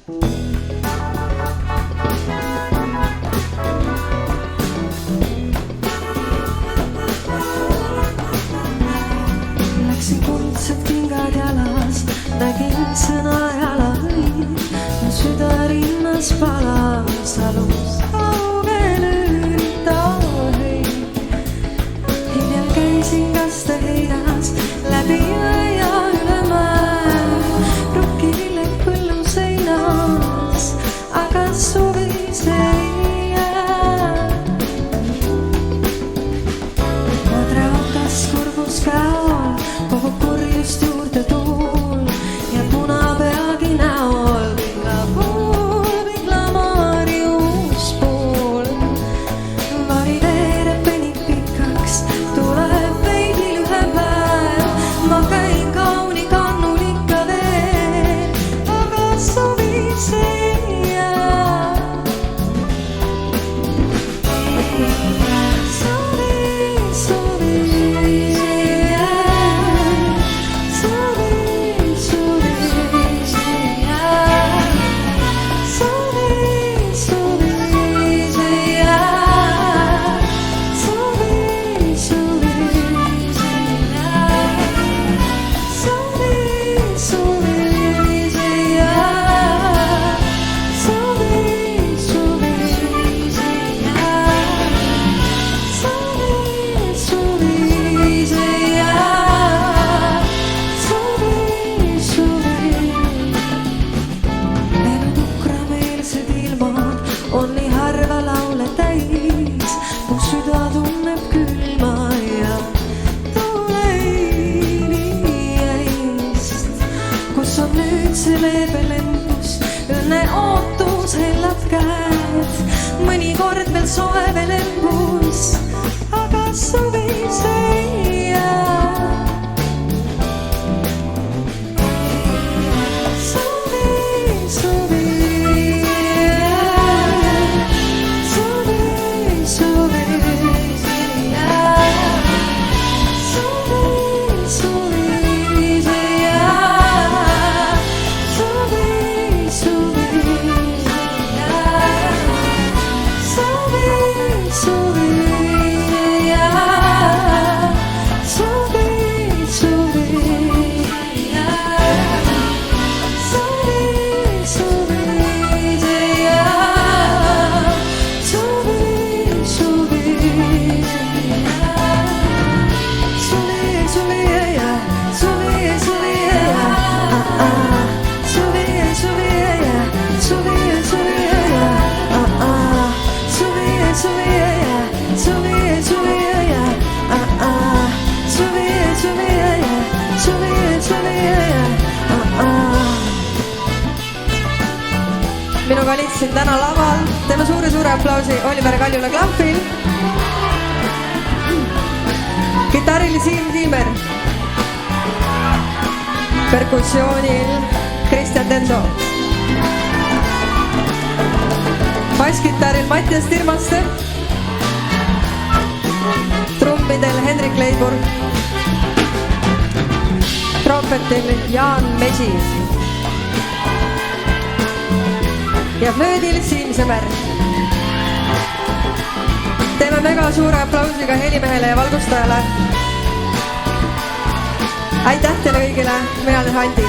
Läksin kuldsed kingad jalas, nägin sõna jalaõi. Süda rinnas palas, alus kaugel ülitahi. Hiljem käisin kaste heidas, läbi jõe ja üle mäe. Rukkivilled põllu seinas, aga suvis ei jää. Madre otas kurbus käol, kogu kurjust juurde tuul ja punapeagi näol Vigla Marius pool. Vari veereb penig pikaks, tuleb veidil ühe päev. Ma käin kauni kannul ikka veel, aga suvis ei jää. See leebelendus, õnne ootus hellab käed. Mõnikord veel soe veel embus, aga suvis ei jää. Minuga olid siin täna laval, teeme suure aplausi Oliver Kaljula klahvil, kitarril Siim Tiimer, perkussioonil Kristjan Tendo, basskitarril Mattias Tirmaste, trummidel Henrik Leibur, trompetil Jaan Mesi ja flöödil Siim Sõmer. Teeme mega suure aplausiga helimehele ja valgustajale. Aitäh teile kõigile, mina olen Handi.